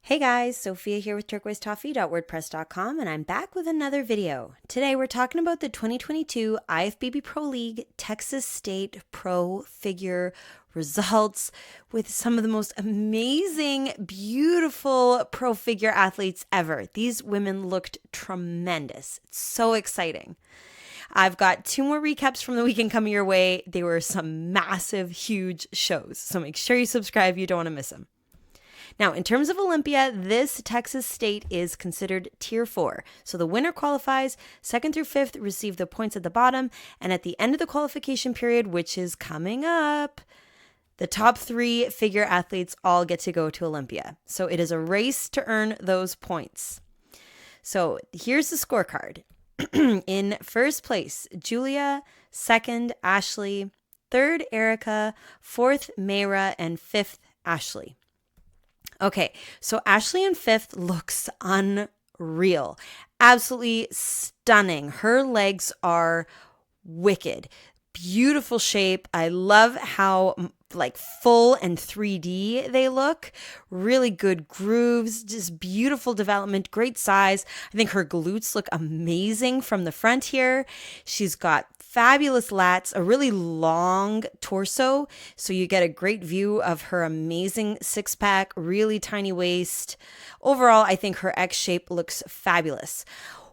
Hey guys, Sophia here with turquoisetoffee.wordpress.com, and I'm back with another video. Today we're talking about the 2022 IFBB Pro League Texas State Pro Figure results with some of the most amazing, beautiful pro figure athletes ever. These women looked tremendous. It's so exciting. I've got two more recaps from the weekend coming your way. They were some massive, huge shows, so make sure you subscribe. You don't want to miss them. Now, in terms of Olympia, this Texas State is considered Tier 4. So the winner qualifies, 2nd through 5th receive the points at the bottom, and at the end of the qualification period, which is coming up, the top 3 figure athletes all get to go to Olympia. So it is a race to earn those points. So here's the scorecard. In first place, Julia, 2nd, Ashley, 3rd, Erica, 4th, Mayra, and 5th, Ashley. Okay, so Ashley in 5th looks unreal. Absolutely stunning. Her legs are wicked. Beautiful shape. I love how full and 3D they look. Really good grooves, just beautiful development, great size. I think her glutes look amazing from the front here. She's got fabulous lats, a really long torso, so you get a great view of her amazing six-pack, really tiny waist. Overall, I think her X shape looks fabulous.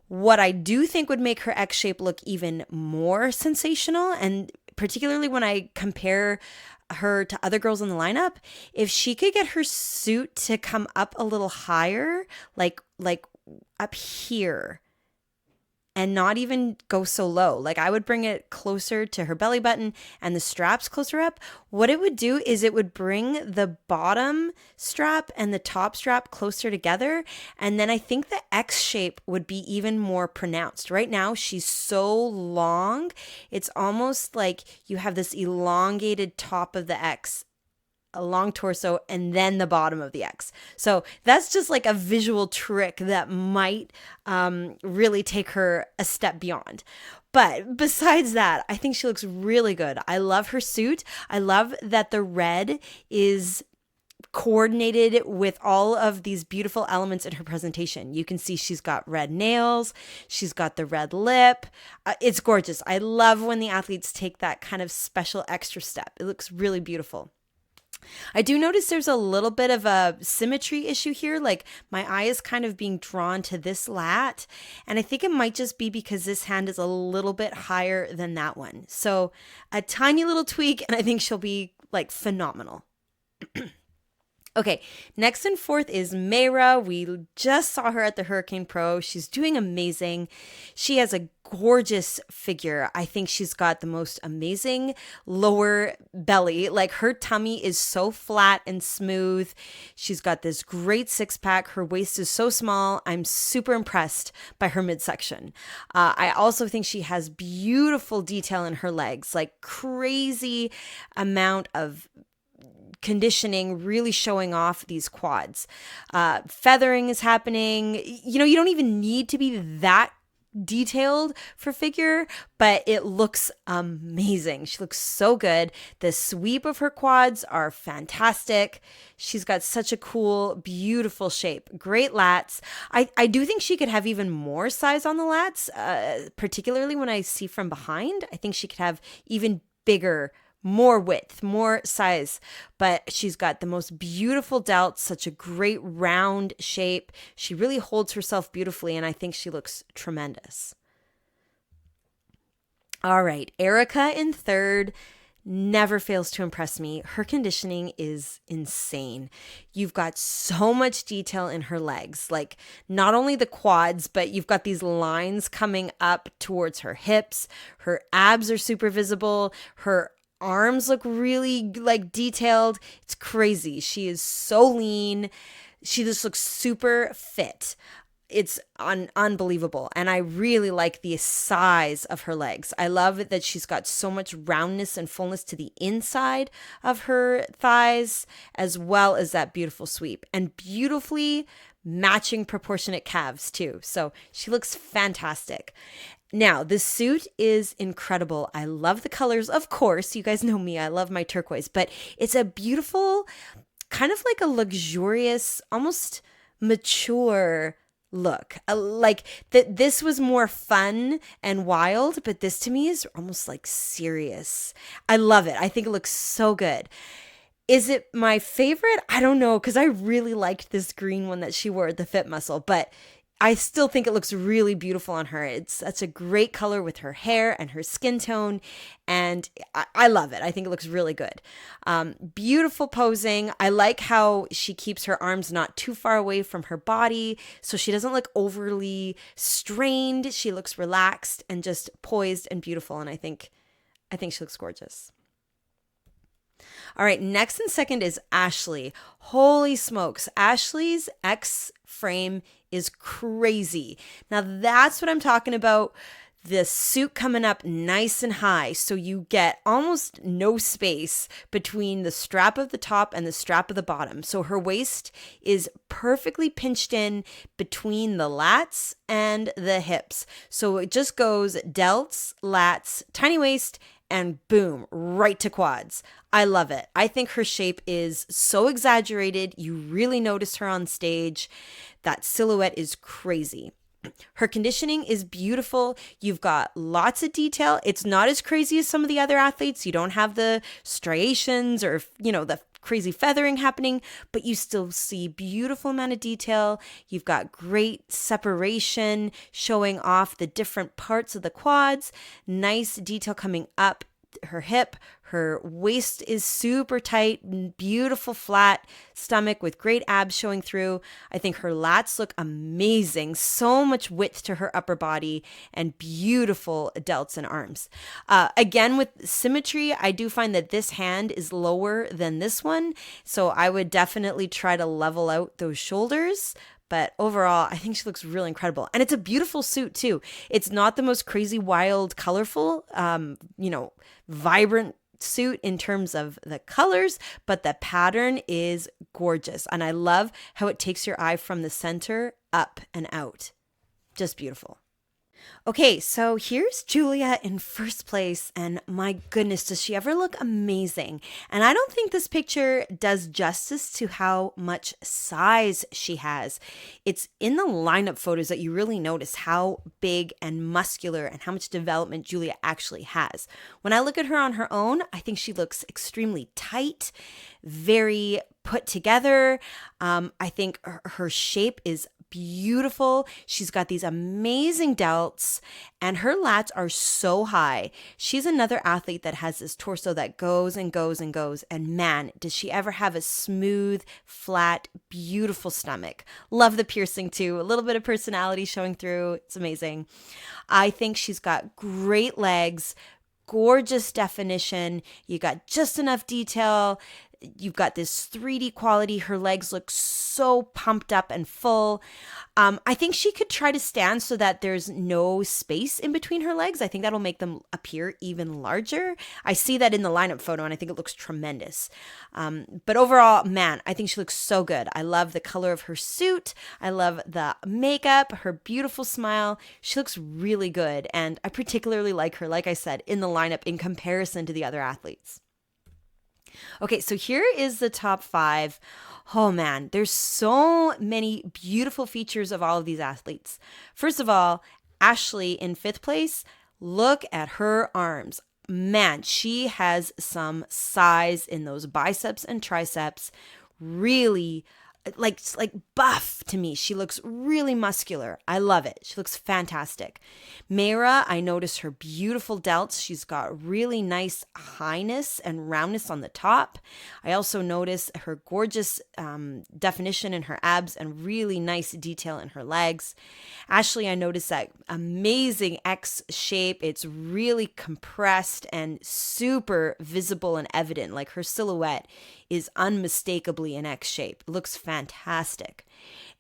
What I do think would make her X shape look even more sensational, and particularly when I compare her to other girls in the lineup, if she could get her suit to come up a little higher, like up here, and not even go so low. Like I would bring it closer to her belly button and the straps closer up. What it would do is it would bring the bottom strap and the top strap closer together. And then I think the X shape would be even more pronounced. Right now, she's so long. It's almost like you have this elongated top of the X, a long torso, and then the bottom of the X. So that's just like a visual trick that might really take her a step beyond. But besides that, I think she looks really good. I love her suit. I love that the red is coordinated with all of these beautiful elements in her presentation. You can see she's got red nails. She's got the red lip. It's gorgeous. I love when the athletes take that kind of special extra step. It looks really beautiful. I do notice there's a little bit of a symmetry issue here. Like my eye is kind of being drawn to this lat. And I think it might just be because this hand is a little bit higher than that one. So a tiny little tweak, and I think she'll be like phenomenal. Okay, next in 4th is Mayra. We just saw her at the Hurricane Pro. She's doing amazing. She has a gorgeous figure. I think she's got the most amazing lower belly. Like her tummy is so flat and smooth. She's got this great six-pack. Her waist is so small. I'm super impressed by her midsection. I also think she has beautiful detail in her legs, like crazy amount of conditioning, really showing off these quads. Feathering is happening. You know, you don't even need to be that detailed for figure, but it looks amazing. She looks so good. The sweep of her quads are fantastic. She's got such a cool, beautiful shape. Great lats. I do think she could have even more size on the lats, particularly when I see from behind. I think she could have even bigger, more width, more size, but she's got the most beautiful delts, such a great round shape. She really holds herself beautifully, and I think she looks tremendous. All right, Erica in 3rd never fails to impress me. Her conditioning is insane. You've got so much detail in her legs, like not only the quads, but you've got these lines coming up towards her hips. Her abs are super visible. Her arms look really detailed. It's crazy. She is so lean. She just looks super fit. It's unbelievable. And I really like the size of her legs. I love that she's got so much roundness and fullness to the inside of her thighs, as well as that beautiful sweep and beautifully matching proportionate calves too. So she looks fantastic. Now, the suit is incredible. I love the colors. Of course, you guys know me. I love my turquoise, but it's a beautiful, kind of like a luxurious, almost mature look. Like that this was more fun and wild, but this to me is almost like serious. I love it. I think it looks so good. Is it my favorite? I don't know, because I really liked this green one that she wore, the Fit Muscle, but I still think it looks really beautiful on her. It's such a great color with her hair and her skin tone, and I love it. I think it looks really good. Beautiful posing. I like how she keeps her arms not too far away from her body, so she doesn't look overly strained. She looks relaxed and just poised and beautiful, and I think she looks gorgeous. All right, next and second is Ashley. Holy smokes, Ashley's X frame is crazy. Now that's what I'm talking about. The suit coming up nice and high, so you get almost no space between the strap of the top and the strap of the bottom. So her waist is perfectly pinched in between the lats and the hips. So it just goes delts, lats, tiny waist, and boom, right to quads. I love it. I think her shape is so exaggerated. You really notice her on stage. That silhouette is crazy. Her conditioning is beautiful. You've got lots of detail. It's not as crazy as some of the other athletes. You don't have the striations or, the crazy feathering happening, but you still see beautiful amount of detail. You've got great separation showing off the different parts of the quads, nice detail coming up her hip. Her waist is super tight, beautiful flat stomach with great abs showing through. I think her lats look amazing. So much width to her upper body and beautiful delts and arms. Again, with symmetry, I do find that this hand is lower than this one. So I would definitely try to level out those shoulders. But overall, I think she looks really incredible. And it's a beautiful suit too. It's not the most crazy, wild, colorful, vibrant suit in terms of the colors, but the pattern is gorgeous. And I love how it takes your eye from the center up and out. Just beautiful. Okay, so here's Julia in first place, and my goodness, does she ever look amazing? And I don't think this picture does justice to how much size she has. It's in the lineup photos that you really notice how big and muscular and how much development Julia actually has. When I look at her on her own, I think she looks extremely tight, very put together. I think her shape is beautiful. She's got these amazing delts and her lats are so high. She's another athlete that has this torso that goes and goes and goes. And man, does she ever have a smooth, flat, beautiful stomach. Love the piercing too. A little bit of personality showing through. It's amazing. I think she's got great legs, gorgeous definition. You got just enough detail. You've got this 3D quality. Her legs look so pumped up and full. I think she could try to stand so that there's no space in between her legs. I think that'll make them appear even larger. I see that in the lineup photo and I think it looks tremendous. But overall, man, I think she looks so good. I love the color of her suit. I love the makeup, her beautiful smile. She looks really good. And I particularly like her, like I said, in the lineup in comparison to the other athletes. Okay, so here is the top 5. Oh man, there's so many beautiful features of all of these athletes. First of all, Ashley in 5th place, look at her arms. Man, she has some size in those biceps and triceps. Really like buff to me. She looks really muscular. I love it. She looks fantastic. Mayra, I notice her beautiful delts. She's got really nice highness and roundness on the top. I also notice her gorgeous definition in her abs and really nice detail in her legs. Ashley, I notice that amazing X shape. It's really compressed and super visible and evident. Like her silhouette is unmistakably an X shape. It looks fantastic.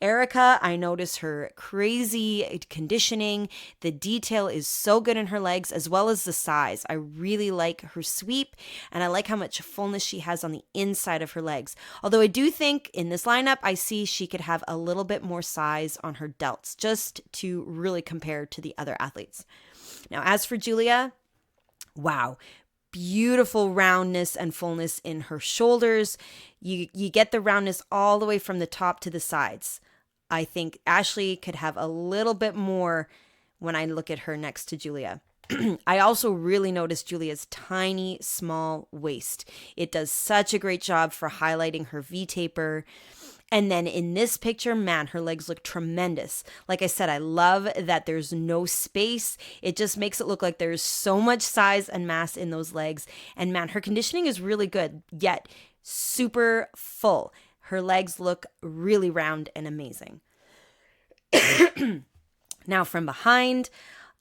Erica, I notice her crazy conditioning. The detail is so good in her legs as well as the size. I really like her sweep and I like how much fullness she has on the inside of her legs. Although I do think in this lineup, I see she could have a little bit more size on her delts just to really compare to the other athletes. Now, as for Julia, wow. Beautiful roundness and fullness in her shoulders. You get the roundness all the way from the top to the sides. I think Ashley could have a little bit more when I look at her next to Julia. I also really noticed Julia's tiny, small waist. It does such a great job for highlighting her V-taper. And then in this picture, man, her legs look tremendous. Like I said, I love that there's no space. It just makes it look like there's so much size and mass in those legs. And man, her conditioning is really good, yet super full. Her legs look really round and amazing. Now from behind,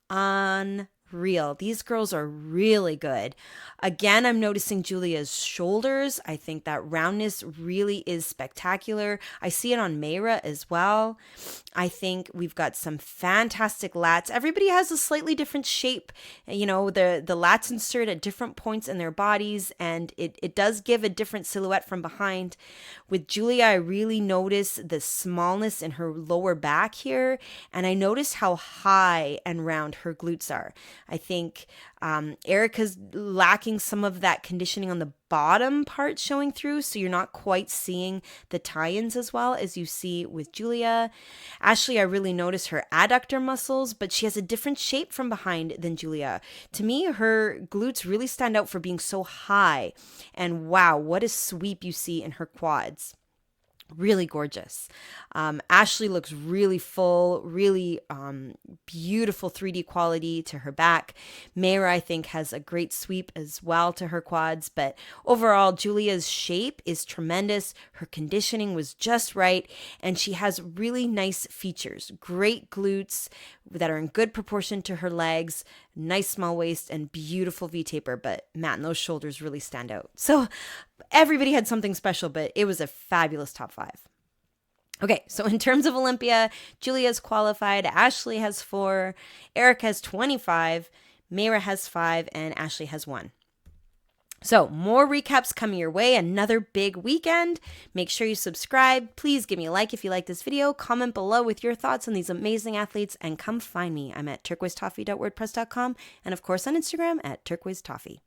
unreal. These girls are really good. Again, I'm noticing Julia's shoulders. I think that roundness really is spectacular. I see it on Mayra as well. I think we've got some fantastic lats. Everybody has a slightly different shape. You know, the lats insert at different points in their bodies, and it does give a different silhouette from behind. With Julia, I really notice the smallness in her lower back here, and I notice how high and round her glutes are. I think Erica's lacking some of that conditioning on the bottom part showing through, so you're not quite seeing the tie-ins as well as you see with Julia. Ashley, I really notice her adductor muscles, but she has a different shape from behind than Julia. To me, her glutes really stand out for being so high, and wow, what a sweep you see in her quads. Really gorgeous. Ashley looks really full, really beautiful 3D quality to her back. Mayra, I think, has a great sweep as well to her quads. But overall, Julia's shape is tremendous. Her conditioning was just right. And she has really nice features. Great glutes that are in good proportion to her legs. Nice small waist and beautiful V-taper. But man, those shoulders really stand out. So everybody had something special, but it was a fabulous top 5. Okay, so in terms of Olympia, Julia's qualified, Ashley has 4, Eric has 25, Mayra has 5, and Ashley has 1. So more recaps coming your way, another big weekend. Make sure you subscribe. Please give me a like if you like this video. Comment below with your thoughts on these amazing athletes, and come find me. I'm at turquoisetoffee.wordpress.com, and of course on Instagram at turquoisetoffee.